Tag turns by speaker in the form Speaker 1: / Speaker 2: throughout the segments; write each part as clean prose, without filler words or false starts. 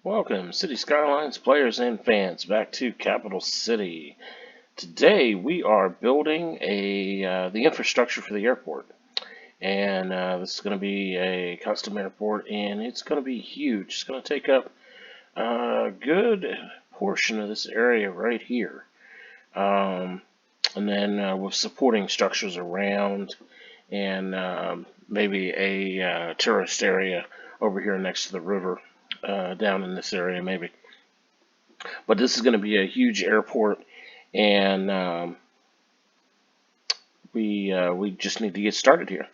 Speaker 1: Welcome, City Skylines players and fans, back to Capital City. Today we are building the infrastructure for the airport, and this is going to be a custom airport, and it's going to be huge. It's going to take up a good portion of this area right here, and then with supporting structures around, and maybe a tourist area over here next to the river. Down in this area, maybe. But this is going to be a huge airport, and we just need to get started here.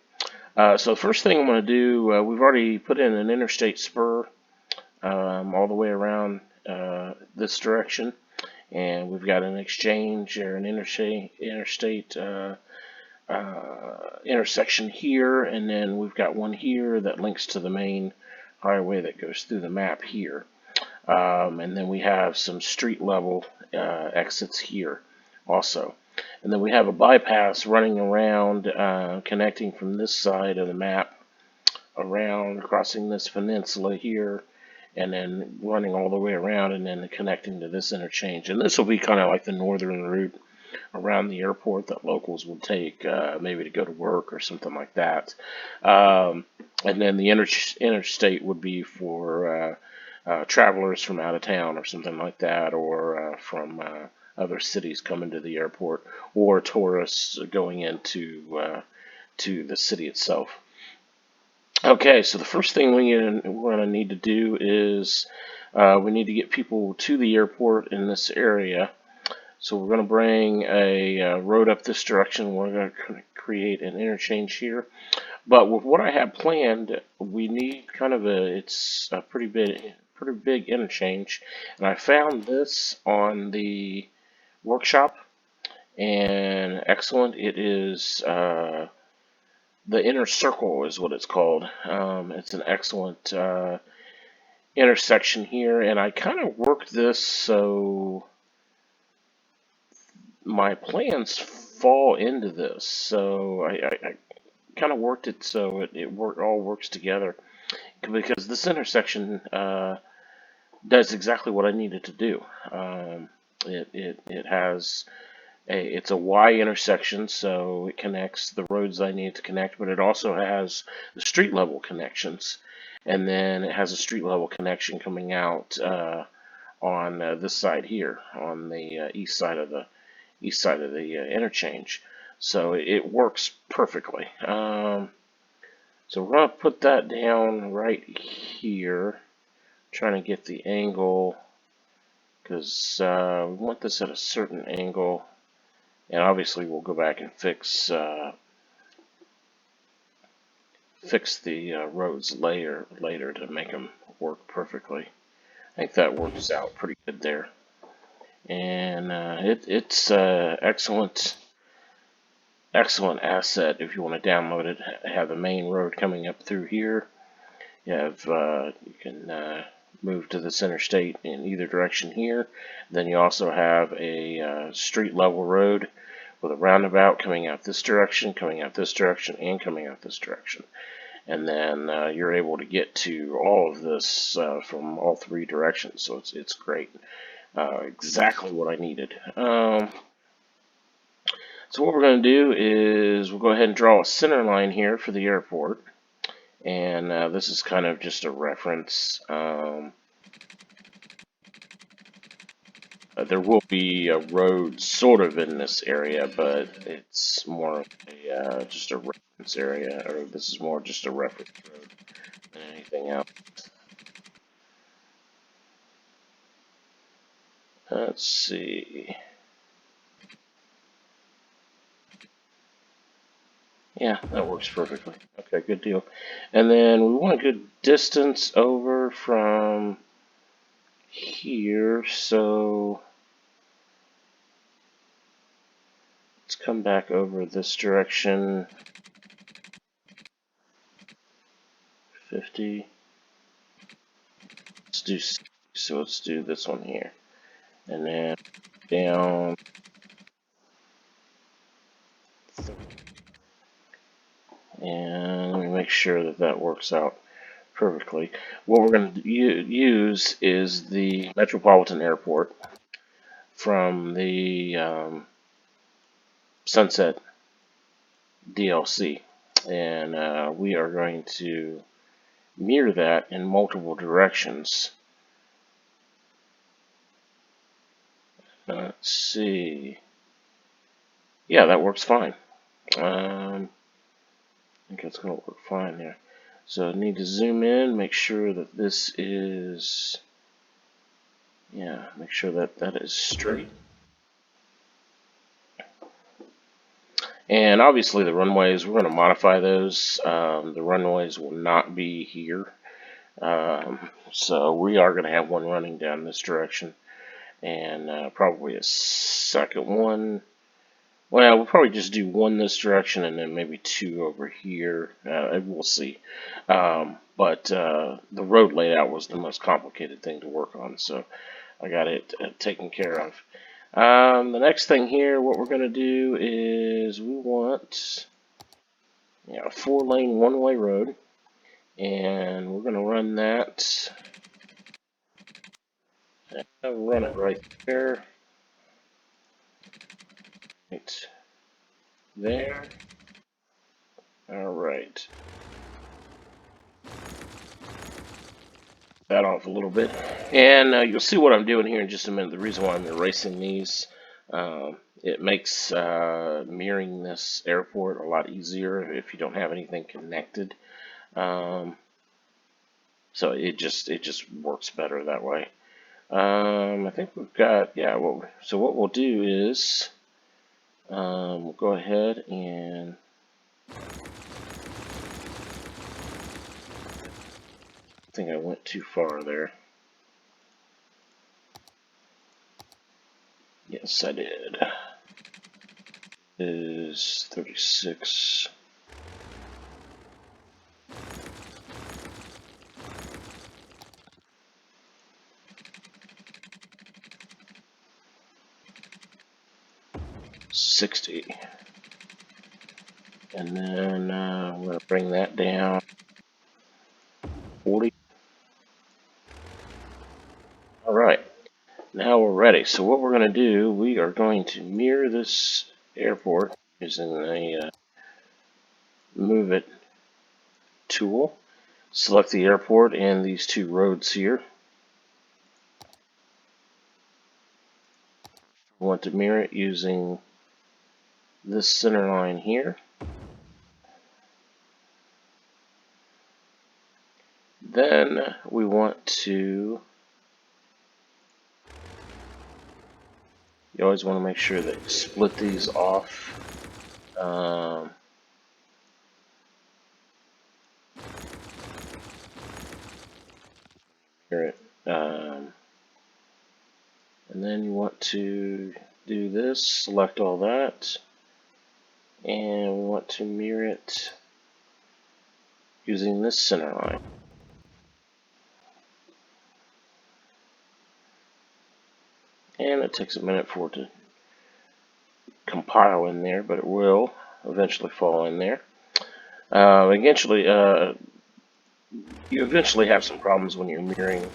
Speaker 1: So the first thing I'm going to do, we've already put in an interstate spur all the way around this direction, and we've got an exchange or an interstate intersection here, and then we've got one here that links to the main highway that goes through the map here. And then we have some street level exits here also. And then we have a bypass running around, connecting from this side of the map around, crossing this peninsula here, and then running all the way around and then connecting to this interchange. And this will be kind of like the northern route around the airport that locals would take, maybe to go to work or something like that. And then the interstate would be for travelers from out of town or something like that, or from other cities coming to the airport, or tourists going into to the city itself. Okay, so the first thing we're going to need to do is we need to get people to the airport in this area. So we're going to bring a road up this direction. We're going to create an interchange here. But with what I have planned, we need kind of it's a pretty big interchange. And I found this on the workshop, and excellent. It is the inner circle is what it's called. It's an excellent intersection here, and I kind of worked this so my plans fall into this. So I kind of worked it so it all works together, because this intersection does exactly what I needed to do. It has it's a Y intersection, so it connects the roads I need to connect, but it also has the street level connections, and then it has a street level connection coming out on this side here, on the east side of the interchange. So it works perfectly. So we're going to put that down right here, trying to get the angle, because we want this at a certain angle. And obviously we'll go back and fix the roads later to make them work perfectly. I think that works out pretty good there. And it's excellent asset if you want to download it. Have the main road coming up through here. You can move to this interstate in either direction here. Then you also have a street level road with a roundabout coming out this direction, coming out this direction, and coming out this direction. And then you're able to get to all of this from all three directions. So it's great. Exactly what I needed. So what we're going to do is we'll go ahead and draw a center line here for the airport. And this is kind of just a reference. There will be a road sort of in this area, but it's more of just a reference area, or this is more just a reference road than anything else. Let's see. Yeah, that works perfectly. Okay, good deal. And then we want a good distance over from here, so let's come back over this direction. 50. Let's do this one here. And then down 30. And let me make sure that works out perfectly. What we're going to use is the Metropolitan Airport from the Sunset DLC, and we are going to mirror that in multiple directions. Let's see. Yeah, that works fine. I think it's going to work fine there. So I need to zoom in, make sure that this is, yeah, make sure that that is straight. And obviously the runways, we're going to modify those. The runways will not be here. So we are going to have one running down this direction. And probably a second one. Well, we'll probably just do one this direction and then maybe two over here. We'll see. But the road layout was the most complicated thing to work on, so I got it taken care of. The next thing here, what we're going to do is we want a 4-lane one-way road, and we're going to run that. Run it right there. Right there. Alright. That off a little bit. And you'll see what I'm doing here in just a minute. The reason why I'm erasing these, it makes mirroring this airport a lot easier if you don't have anything connected. So it just works better that way. I think we've got, yeah, so what we'll do is we'll go ahead and I think I went too far there. Yes, I did. Is 36. $60. And then I'm going to bring that down 40. All right, now we're ready. So what we're going to do, we are going to mirror this airport using the Move It tool. Select the airport and these two roads here. We want to mirror it using this center line here. Then we want to, you always want to make sure that you split these off. Mirror it. And then you want to do this, select all that, and we want to mirror it using this center line. And it takes a minute for it to compile in there, but it will eventually fall in there. You eventually have some problems when you're mirroring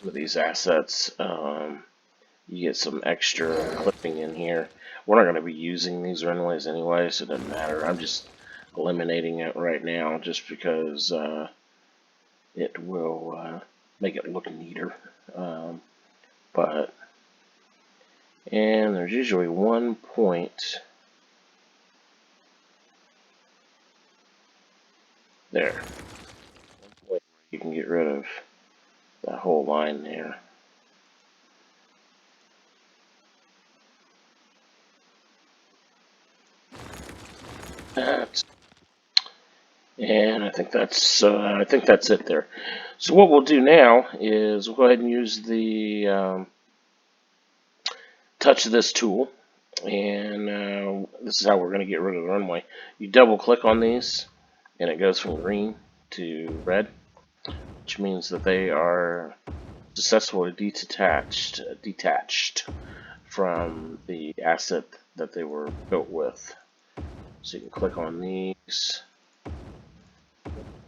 Speaker 1: some of these assets. You get some extra clipping in here. We're not going to be using these runways anyway, so it doesn't matter. I'm just eliminating it right now just because it will make it look neater. And there's usually one point there. One point where you can get rid of that whole line there. And I think that's it there. So what we'll do now is we'll go ahead and use the touch this tool, and this is how we're going to get rid of the runway. You double click on these, and it goes from green to red, which means that they are successfully detached from the asset that they were built with. So you can click on these,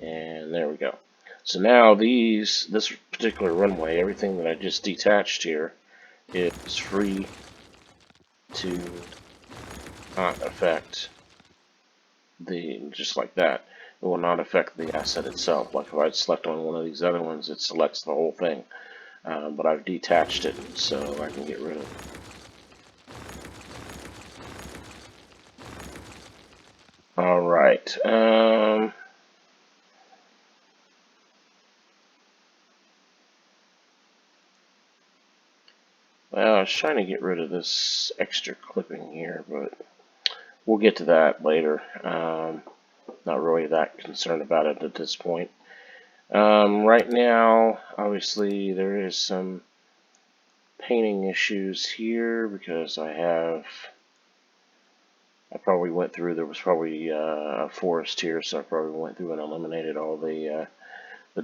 Speaker 1: and there we go. So now this particular runway, everything that I just detached here is free to not affect just like that. It will not affect the asset itself. Like if I select on one of these other ones, it selects the whole thing. But I've detached it so I can get rid of it. Alright. Well, I was trying to get rid of this extra clipping here, but we'll get to that later. Not really that concerned about it at this point. Right now, obviously, there is some painting issues here because I probably went through, there was probably a forest here, so I probably went through and eliminated all the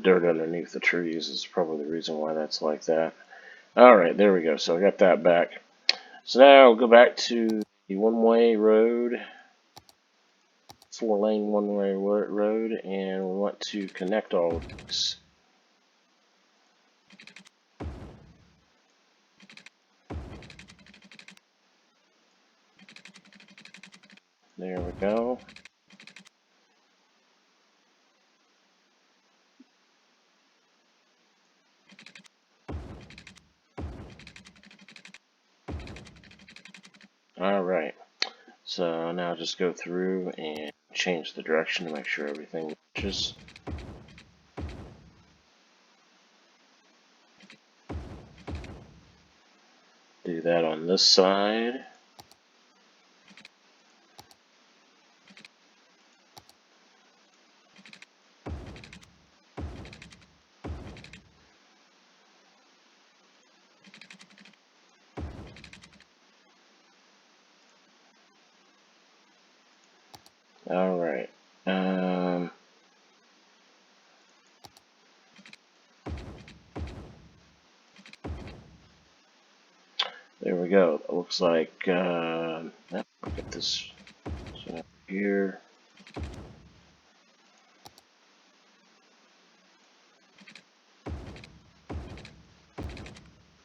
Speaker 1: dirt underneath the trees is probably the reason why that's like that. Alright, there we go. So I got that back. So now I'll go back to the one-way road, 4-lane one-way road, and we want to connect all of these. There we go. Alright, so now just go through and change the direction to make sure everything matches. Do that on this side. Alright. There we go. It looks like, I'll get this here.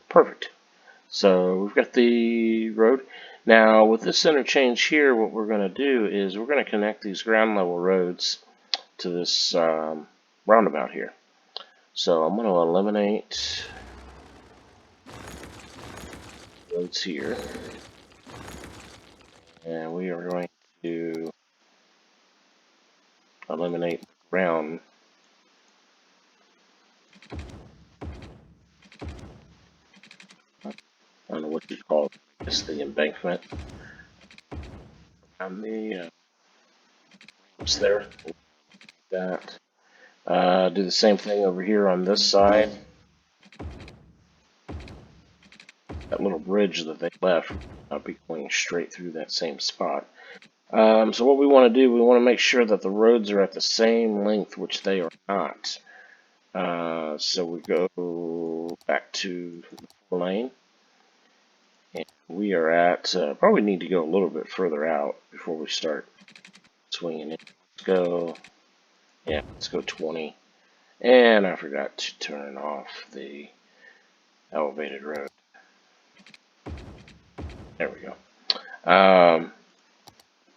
Speaker 1: Perfect. So we've got the road. Now with this interchange here, what we're going to do is we're going to connect these ground level roads to this roundabout here. So I'm going to eliminate roads here. And we are going to eliminate ground. I don't know what you call it. It's the embankment. On the it's there. That. Do the same thing over here on this side. That little bridge that they left, I'll be going straight through that same spot. So what we want to do, we want to make sure that the roads are at the same length, which they are not. So we go back to the lane. And we are at, probably need to go a little bit further out before we start swinging it. Let's go, yeah, let's go 20. And I forgot to turn off the elevated road. There we go.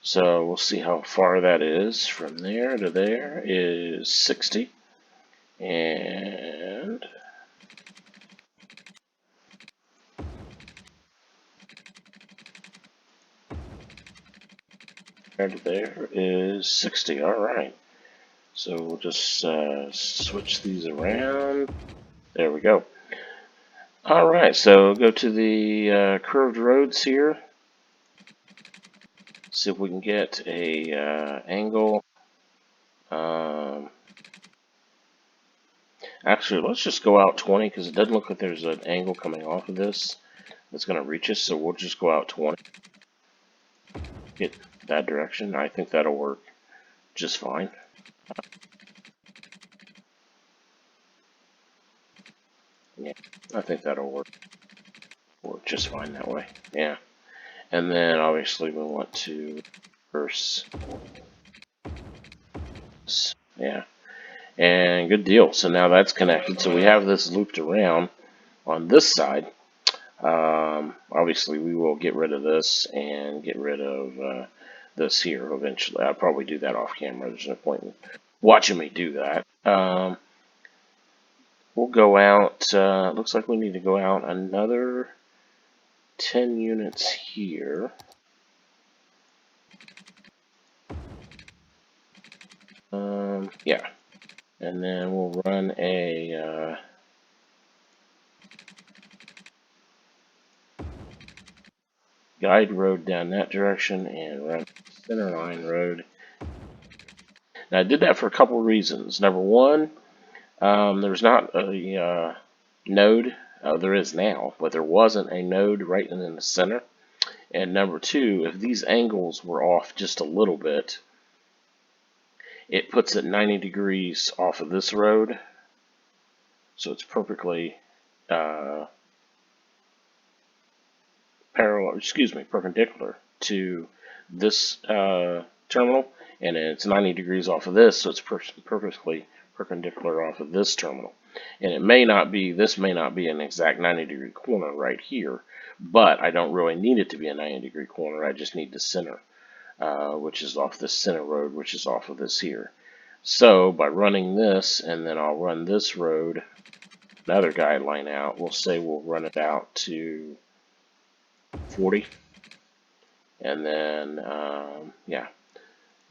Speaker 1: So we'll see how far that is. From there to there is 60. And there to there is 60. Alright. So we'll just switch these around. There we go. Alright, so go to the curved roads here. See if we can get a angle. Actually, let's just go out 20 because it doesn't look like there's an angle coming off of this that's going to reach us, so we'll just go out 20. Get that direction. I think that'll work just fine. Yeah, I think that'll work just fine that way. Yeah. And then obviously we want to reverse. Yeah. And good deal. So now that's connected. So we have this looped around on this side. Obviously, we will get rid of this and get rid of this here eventually. I'll probably do that off camera. There's no point in watching me do that. We'll go out. Looks like we need to go out another 10 units here. Yeah. And then we'll run a guide road down that direction and run center line road. Now I did that for a couple of reasons. Number one, there's not a node. There is now, but there wasn't a node right in the center. And number two, if these angles were off just a little bit, it puts it 90 degrees off of this road. So it's perfectly perpendicular to this terminal, and it's 90 degrees off of this, so it's perfectly perpendicular off of this terminal. And it may not be, this may not be an exact 90-degree corner right here, but I don't really need it to be a 90-degree corner. I just need the center, which is off this center road, which is off of this here. So by running this, and then I'll run this road, another guideline out, we'll say we'll run it out to 40, and then yeah,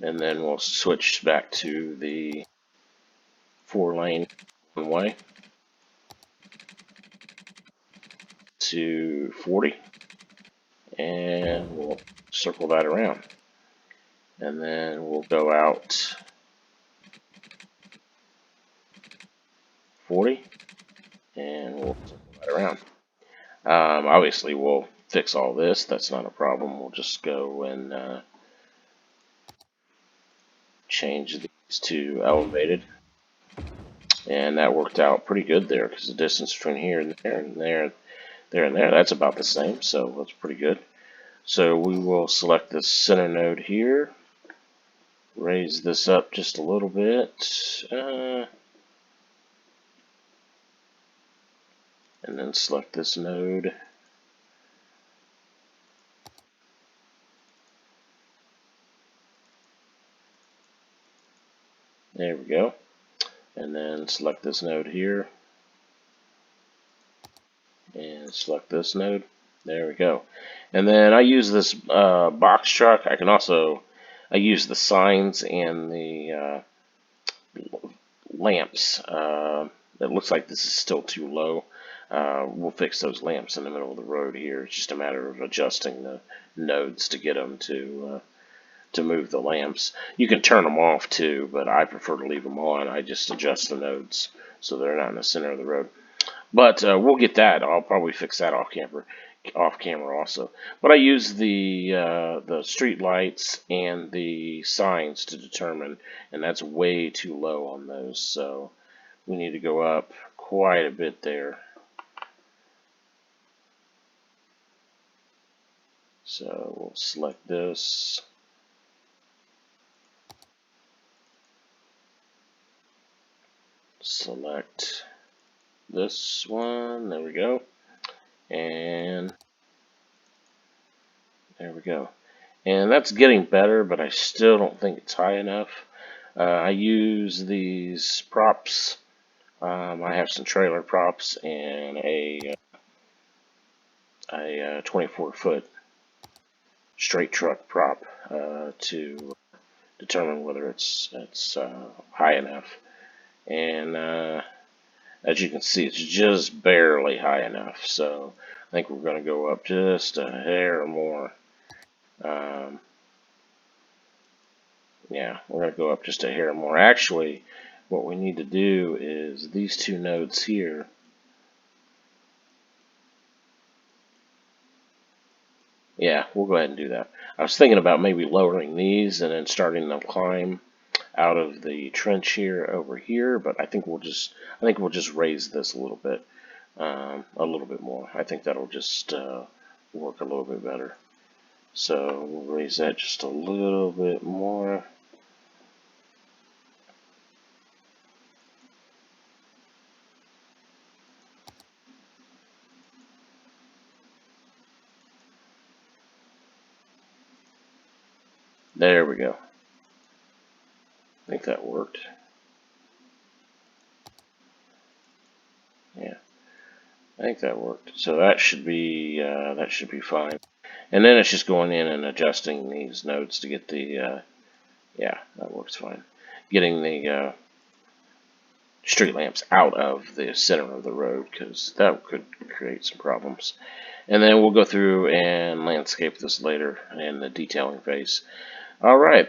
Speaker 1: and then we'll switch back to the 4-lane one-way to 40, and we'll circle that around, and then we'll go out 40, and we'll circle that around. Obviously, we'll fix all this. That's not a problem. We'll just go and change these to elevated, and that worked out pretty good there because the distance between here and there and there, that's about the same, so that's pretty good. So we will select this center node here, raise this up just a little bit, and then select this node. There we go. And then select this node here, and select this node. There we go. And then I use this box truck. I can also, I use the signs and the lamps. It looks like this is still too low. We'll fix those lamps in the middle of the road here. It's just a matter of adjusting the nodes to get them to move the lamps. You can turn them off too, but I prefer to leave them on. I just adjust the nodes so they're not in the center of the road. But we'll get that. I'll probably fix that off camera also. But I use the street lights and the signs to determine, and that's way too low on those. So we need to go up quite a bit there. So we'll select this. Select this one. There we go. And there we go. And that's getting better, but I still don't think it's high enough. I use these props. I have some trailer props and a 24-foot straight truck prop to determine whether it's high enough. And as you can see, it's just barely high enough. So I think we're going to go up just a hair more. Yeah, we're going to go up just a hair more. Actually, what we need to do is these two nodes here. Yeah, we'll go ahead and do that. I was thinking about maybe lowering these and then starting the climb out of the trench here over here, but I think we'll just raise this a little bit more. I think that'll just work a little bit better. So we'll raise that just a little bit more. There we go. I think that worked. Yeah, I think that worked. So that should be fine. And then it's just going in and adjusting these nodes to get the yeah, that works fine. Getting the street lamps out of the center of the road, because that could create some problems. And then we'll go through and landscape this later in the detailing phase. All right,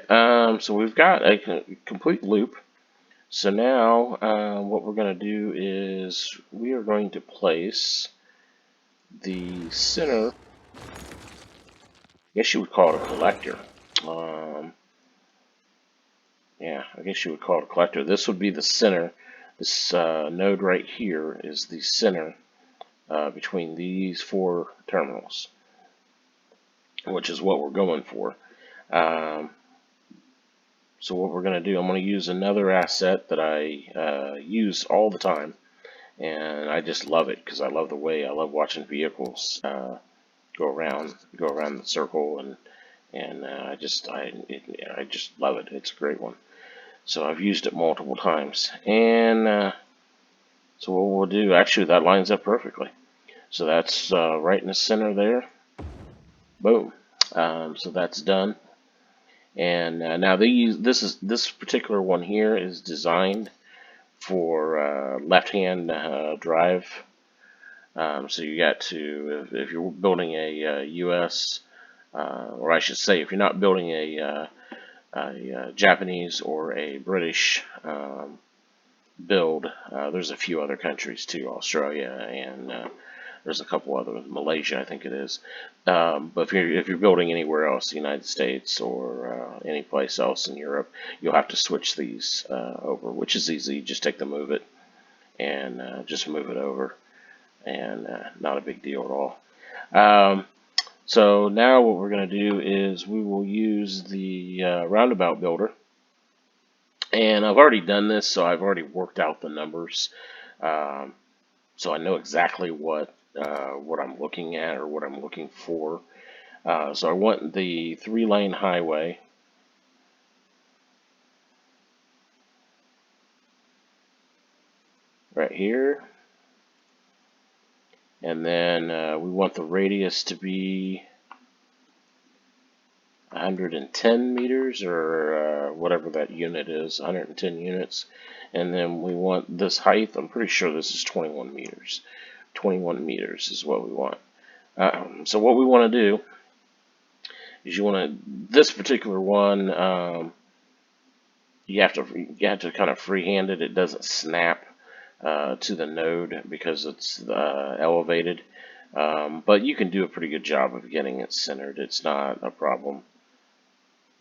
Speaker 1: so we've got a complete loop. So now what we're going to do is we are going to place the center, I guess you would call it a collector. Um, yeah, I guess you would call it a collector. This would be the center. This node right here is the center between these four terminals, which is what we're going for. Um, so what we're going to do, I'm going to use another asset that I use all the time, and I just love it because I love watching vehicles go around the circle, and I just love it. It's a great one. So I've used it multiple times, and so what we'll do, actually that lines up perfectly. So that's right in the center there. Boom. So that's done. And now this particular one here is designed for left-hand drive. So you got to, if you're building a U.S. Or I should say, if you're not building a Japanese or a British build, there's a few other countries too, Australia and there's a couple other, Malaysia I think it is. But if you're building anywhere else, the United States or any place else in Europe, you'll have to switch these over, which is easy. You just take the move it and just move it over, and not a big deal at all. So now what we're going to do is we will use the roundabout builder. And I've already done this, so I've already worked out the numbers. Um, so I know exactly what I'm looking at or what I'm looking for. So I want the 3-lane highway. Right here. And then we want the radius to be 110 meters or whatever that unit is, 110 units. And then we want this height, I'm pretty sure this is 21 meters. 21 meters is what we want. So what we want to do is this particular one, you have to kind of freehand it. It doesn't snap to the node because it's elevated. But you can do a pretty good job of getting it centered. It's not a problem.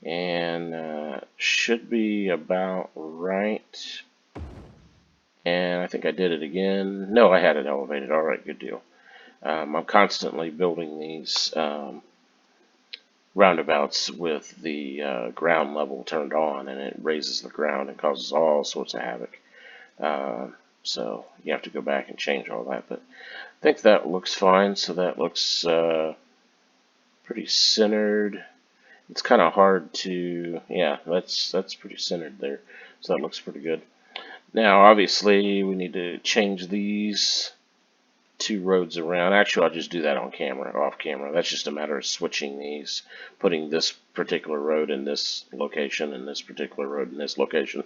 Speaker 1: And should be about right. And I think I did it again. No, I had it elevated. All right, good deal. I'm constantly building these roundabouts with the ground level turned on, and it raises the ground and causes all sorts of havoc. So you have to go back and change all that. But I think that looks fine. So that looks pretty centered. It's kind of hard to, yeah, that's pretty centered there. So that looks pretty good. Now, obviously, we need to change these two roads around. Actually, I'll just do that on camera, off camera. That's just a matter of switching these, putting this particular road in this location and this particular road in this location.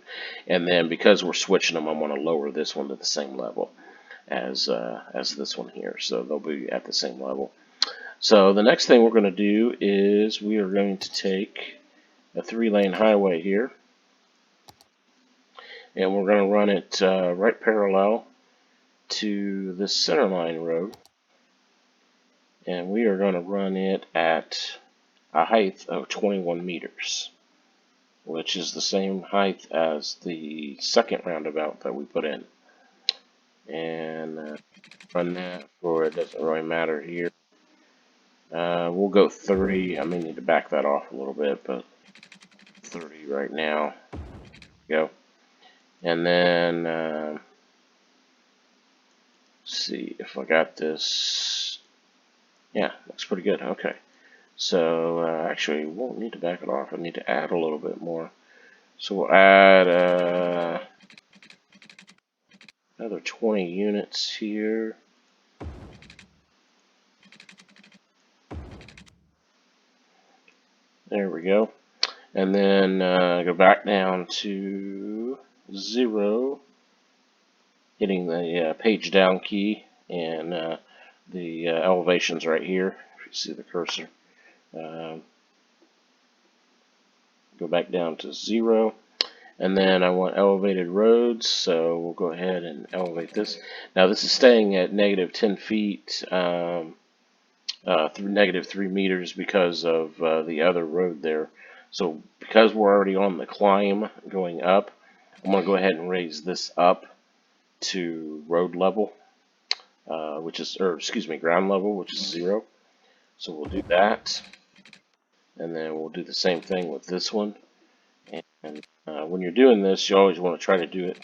Speaker 1: And then because we're switching them, I'm going to lower this one to the same level as this one here. So they'll be at the same level. So the next thing we're going to do is we are going to take a 3-lane highway here, and we're going to run it right parallel to this center line road, and we are going to run it at a height of 21 meters, which is the same height as the second roundabout that we put in. And run that for, it doesn't really matter here. We'll go 30. I may need to back that off a little bit, but 30 right now. Go. And then, let's see if I got this. Yeah, looks pretty good. Okay. So actually, we won't need to back it off. I need to add a little bit more. So we'll add another 20 units here. There we go. And then go back down to 0, hitting the page down key, and the elevations right here, if you see the cursor. Go back down to 0. And then I want elevated roads, so we'll go ahead and elevate this. Now this is staying at negative 10 feet through negative 3 meters because of the other road there. So because we're already on the climb going up, I'm going to go ahead and raise this up to road level, ground level, which is 0. So we'll do that, and then we'll do the same thing with this one. And when you're doing this, you always want to try to do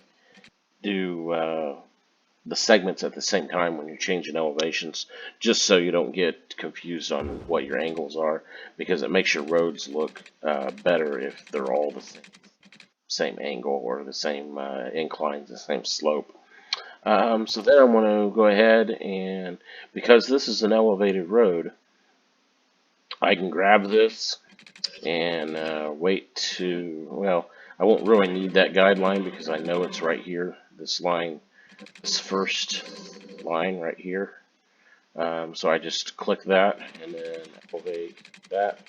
Speaker 1: the segments at the same time when you're changing elevations, just so you don't get confused on what your angles are, because it makes your roads look better if they're all the same angle or the same inclines, the same slope. So then I'm going to go ahead and, because this is an elevated road, I can grab this and wait to, well, I won't really need that guideline because I know it's right here, this line, this first line right here. So I just click that and then elevate that,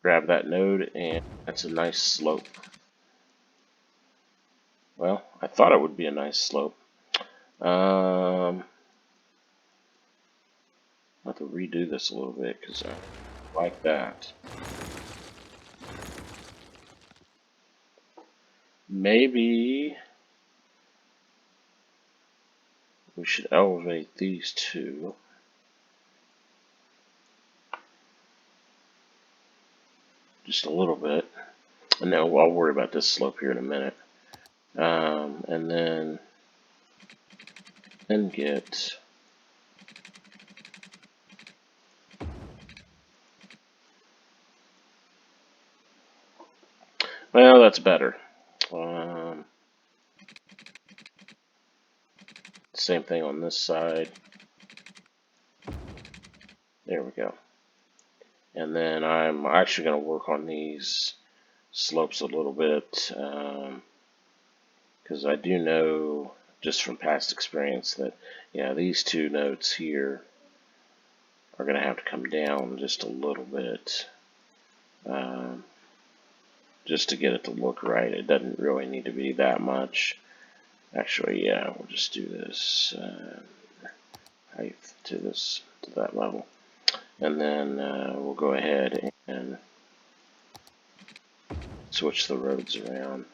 Speaker 1: grab that node, and that's a nice slope. Well, I thought it would be a nice slope. I'll have to redo this a little bit because I like that. Maybe we should elevate these two. Just a little bit. And now I'll worry about this slope here in a minute. And then get, well, that's better. Same thing on this side. There we go. And then I'm actually going to work on these slopes a little bit, because I do know just from past experience that, yeah, these two nodes here are going to have to come down just a little bit, just to get it to look right. It doesn't really need to be that much. Actually, yeah, we'll just do this height to that level, and then we'll go ahead and switch the roads around.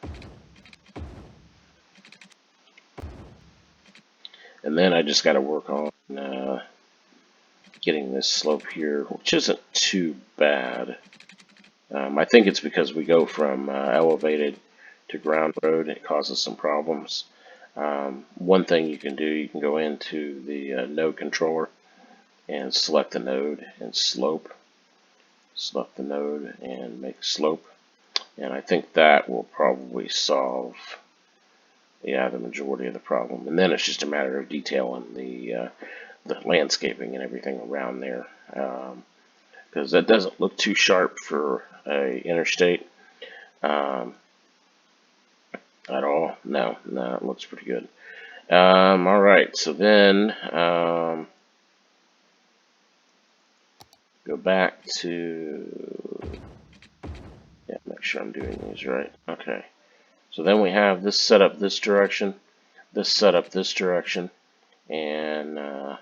Speaker 1: And then I just got to work on getting this slope here, which isn't too bad. I think it's because we go from elevated to ground road. It causes some problems. One thing you can do, you can go into the node controller and select the node and slope. Select the node and make slope. And I think that will probably solve, yeah, the majority of the problem. And then it's just a matter of detailing the landscaping and everything around there, because that doesn't look too sharp for a interstate at all. No, it looks pretty good. All right, so then go back to, yeah, make sure I'm doing these right. Okay, so then we have this set up this direction, this set up this direction, and the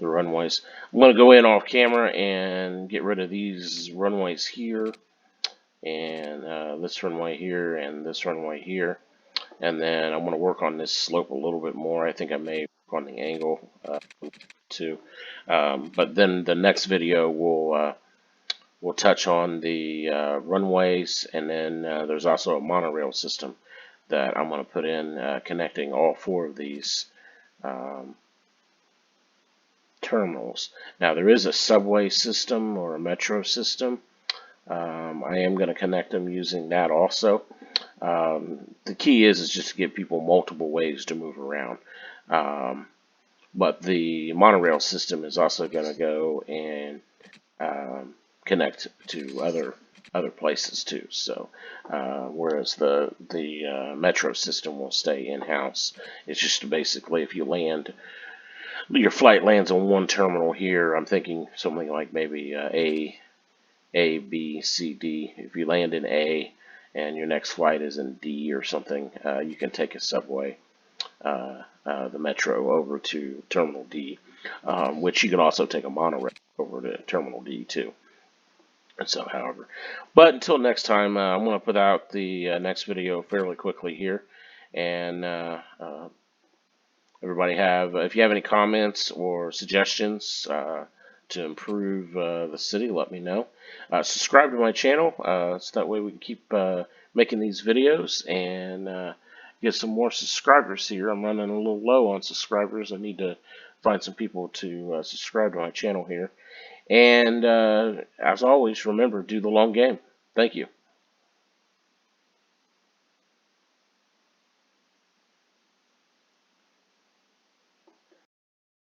Speaker 1: runways. I'm going to go in off camera and get rid of these runways here, and this runway here, and this runway here. And then I'm going to work on this slope a little bit more. I think I may work on the angle too. But then the next video we'll touch on the runways, and then there's also a monorail system that I'm going to put in connecting all 4 of these terminals. Now there is a subway system or a metro system. I am going to connect them using that also. The key is just to give people multiple ways to move around. But the monorail system is also going to go and connect to other places too. So whereas the metro system will stay in house, it's just basically if you land, your flight lands on one terminal here. I'm thinking something like maybe A, B, C, D. If you land in A and your next flight is in D or something, you can take a subway, the metro, over to Terminal D, which you can also take a monorail over to Terminal D too. So, however, but until next time, I'm going to put out the next video fairly quickly here, and everybody if you have any comments or suggestions to improve the city, let me know. Subscribe to my channel so that way we can keep making these videos and get some more subscribers here. I'm running a little low on subscribers. I need to find some people to subscribe to my channel here. And as always, remember, do the long game. Thank you.